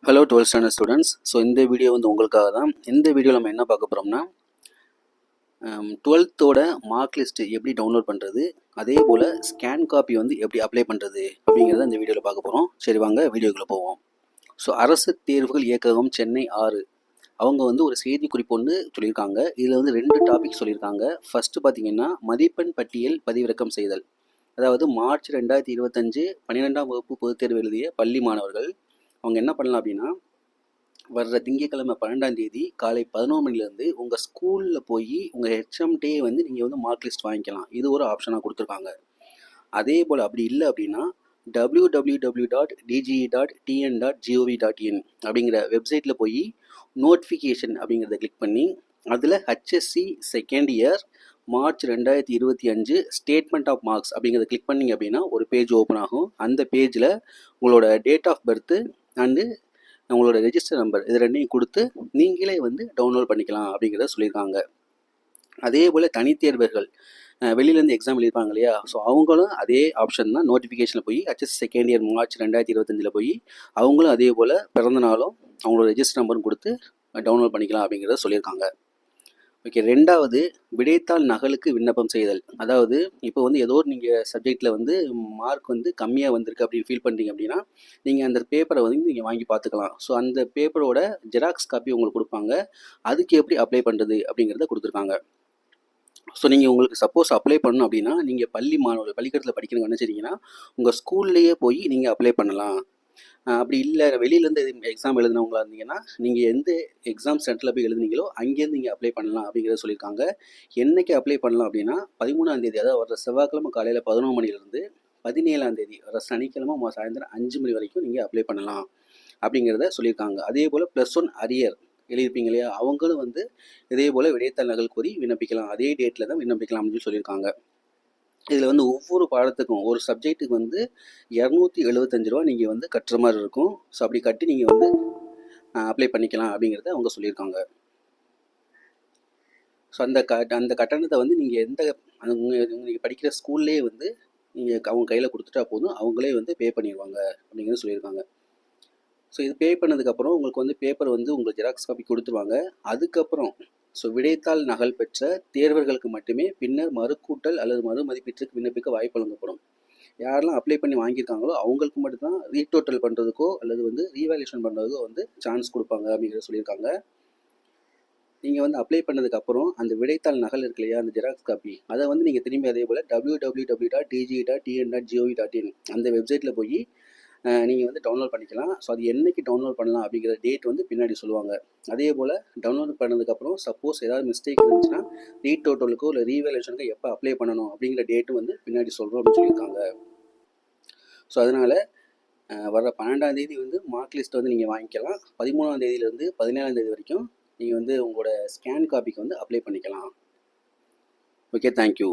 Hello 12th standard students. So இந்த video வந்து உங்களுக்காக தான். இந்த வீடியோவில் நம்ம என்ன பார்க்க போகிறோம்னா 12th மார்க் லிஸ்ட்டு எப்படி டவுன்லோட் பண்ணுறது, அதே போல் ஸ்கேன் காப்பி வந்து எப்படி அப்ளை பண்ணுறது அப்படிங்கிறத இந்த வீடியோவில் பார்க்க போகிறோம். சரி வாங்க வீடியோக்குள்ளே போவோம். ஸோ அரசு தேர்வுகள் இயக்ககம் சென்னை 6 அவங்க வந்து ஒரு செய்தி குறிப்பு ஒன்று சொல்லியிருக்காங்க. இதில் வந்து 2 டாபிக் சொல்லியிருக்காங்க. ஃபஸ்ட்டு பார்த்தீங்கன்னா மதிப்பெண் பட்டியல் பதிவிறக்கம் செய்தல். அதாவது மார்ச் 2025 12ஆம் வகுப்பு பொதுத் தேர்வு எழுதிய பள்ளி மாணவர்கள் அவங்க என்ன பண்ணலாம் அப்படின்னா, வர்ற திங்கட்கிழமை 12ஆம் தேதி காலை 11 மணிலேருந்து உங்கள் ஸ்கூலில் போய் உங்கள் ஹெச்எம்டே வந்து நீங்கள் வந்து மார்க் லிஸ்ட் வாங்கிக்கலாம். இது ஒரு ஆப்ஷனாக கொடுத்துருக்காங்க. அதே போல் அப்படி இல்லை அப்படின்னா www.dge.tn.gov.in அப்படிங்கிற வெப்சைட்டில் போய் நோட்டிஃபிகேஷன் அப்படிங்கிறத கிளிக் பண்ணி அதில் HSC second year March 2025 statement of marks அப்படிங்கிறத கிளிக் பண்ணிங்க அப்படின்னா ஒரு பேஜ் ஓப்பன் ஆகும். அந்த பேஜில் உங்களோட டேட் ஆஃப் பர்த்து அண்டு உங்களோட ரெஜிஸ்டர் நம்பர் இது ரெண்டையும் கொடுத்து நீங்களே வந்து டவுன்லோட் பண்ணிக்கலாம் அப்படிங்கிறத சொல்லியிருக்காங்க. அதே போல் தனித்தேர்வர்கள் வெளியிலேருந்து எக்ஸாம் எழுதிப்பாங்க இல்லையா, ஸோ அவங்களும் அதே ஆப்ஷன் தான். நோட்டிஃபிகேஷனில் போய் ஹச்எஸ் செகண்ட் இயர் மார்ச் 2025 போய் அவங்களும் அதே போல் பிறந்த நாளும் அவங்களோட ரெஜிஸ்டர் நம்பரும் கொடுத்து டவுன்லோட் பண்ணிக்கலாம் அப்படிங்கிறத சொல்லியிருக்காங்க. ஓகே, ரெண்டாவது விடைத்தாள் நகலுக்கு விண்ணப்பம் செய்தல். அதாவது இப்போ வந்து ஏதோ நீங்கள் சப்ஜெக்டில் வந்து மார்க் வந்து கம்மியாக வந்திருக்கு அப்படின்னு ஃபீல் பண்ணுறீங்க அப்படின்னா நீங்கள் அந்த பேப்பரை வந்து நீங்கள் வாங்கி பார்த்துக்கலாம். ஸோ அந்த பேப்பரோட ஜெராக்ஸ் காப்பி உங்களுக்கு கொடுப்பாங்க. அதுக்கு எப்படி அப்ளை பண்ணுறது அப்படிங்கிறத கொடுத்துருக்காங்க. ஸோ நீங்கள் உங்களுக்கு சப்போஸ் அப்ளை பண்ணணும் அப்படின்னா நீங்கள் பள்ளிக்கூடத்தில் படிக்கிறவங்க என்ன செய்றீங்கன்னா உங்கள் ஸ்கூல்லையே போய் நீங்கள் அப்ளை பண்ணலாம். அப்படி இல்லை வெளியிலேருந்து எக்ஸாம் எழுதினவங்களா இருந்தீங்கன்னா நீங்கள் எந்த எக்ஸாம் சென்டரில் போய் எழுதுனீங்களோ அங்கேருந்து நீங்கள் அப்ளை பண்ணலாம் அப்படிங்கிறத சொல்லியிருக்காங்க. என்றைக்கு அப்ளை பண்ணலாம் அப்படின்னா 13ஆம் தேதி, அதாவது வர செவ்வாய்க்கிழமை காலையில் 11 மணிலேருந்து 17ஆம் தேதி வர சனிக்கிழமை சாயந்தரம் 5 மணி வரைக்கும் நீங்கள் அப்ளை பண்ணலாம் அப்படிங்கிறத சொல்லியிருக்காங்க. அதே போல் +1 அரியர் எழுதியிருப்பீங்க இல்லையா, அவங்களும் வந்து இதே போல் விடைத்தாள் நகல் கோரி விண்ணப்பிக்கலாம். அதே டேட்டில் தான் விண்ணப்பிக்கலாம் அப்படின்னு சொல்லியிருக்காங்க. இதில் வந்து ஒவ்வொரு பாடத்துக்கும் ஒரு சப்ஜெக்ட்டுக்கு வந்து 275 ரூபா நீங்கள் வந்து கட்டுற மாதிரி இருக்கும். ஸோ அப்படி கட்டி நீங்கள் வந்து அப்ளை பண்ணிக்கலாம் அப்படிங்கிறத அவங்க சொல்லியிருக்காங்க. ஸோ அந்த கட்டணத்தை வந்து நீங்கள் நீங்கள் படிக்கிற ஸ்கூல்லே வந்து நீங்கள் அவங்க கையில் கொடுத்துட்டா போதும், அவங்களே வந்து பே பண்ணிடுவாங்க அப்படிங்கிறது சொல்லியிருக்காங்க. ஸோ இது பே பண்ணதுக்கப்புறம் உங்களுக்கு வந்து பேப்பர் வந்து உங்களுக்கு ஜெராக்ஸ் காப்பி கொடுத்துருவாங்க. அதுக்கப்புறம் ஸோ விடைத்தாள் நகல் பெற்ற தேர்வர்களுக்கு மட்டுமே பின்னர் மறுக்கூட்டல் அல்லது மறு மதிப்பீட்டுக்கு விண்ணப்பிக்க வாய்ப்பு வழங்கப்படும். யாரெல்லாம் அப்ளை பண்ணி வாங்கியிருக்காங்களோ அவங்களுக்கு மட்டும்தான் ரீடோட்டல் பண்ணுறதுக்கோ அல்லது வந்து ரீவேல்யூஷன் பண்ணுறதுக்கோ வந்து சான்ஸ் கொடுப்பாங்க அப்படிங்கிறத சொல்லியிருக்காங்க. நீங்கள் வந்து அப்ளை பண்ணதுக்கப்புறம் அந்த விடைத்தாள் நகல் இருக்கு இல்லையா, அந்த ஜெராக்ஸ் காப்பி, அதை வந்து நீங்கள் திரும்பி அதே போல் www.dge.tn.gov.in அந்த வெப்சைட்டில் போய் நீங்கள் வந்து டவுன்லோட் பண்ணிக்கலாம். ஸோ அது என்றைக்கு டவுன்லோட் பண்ணலாம் அப்படிங்கிற டேட் வந்து பின்னாடி சொல்லுவாங்க. அதே போல் டவுன்லோட் பண்ணதுக்கப்புறம் சப்போஸ் ஏதாவது மிஸ்டேக் இருந்துச்சுன்னா ரீடோட்டலுக்கோ இல்லை ரீவேல்யூஷனுக்கோ எப்போ அப்ளை பண்ணணும் அப்படிங்கிற டேட்டும் வந்து பின்னாடி சொல்கிறோம் அப்படின்னு சொல்லியிருக்காங்க. ஸோ அதனால் வர 12ஆம் தேதி வந்து மார்க் லிஸ்ட் வந்து நீங்கள் வாங்கிக்கலாம். 13ஆம் தேதியிலேருந்து 17ஆம் தேதி வரைக்கும் நீங்கள் வந்து உங்களோட ஸ்கேன் காப்பிக்கு வந்து அப்ளை பண்ணிக்கலாம். Okay, thank you.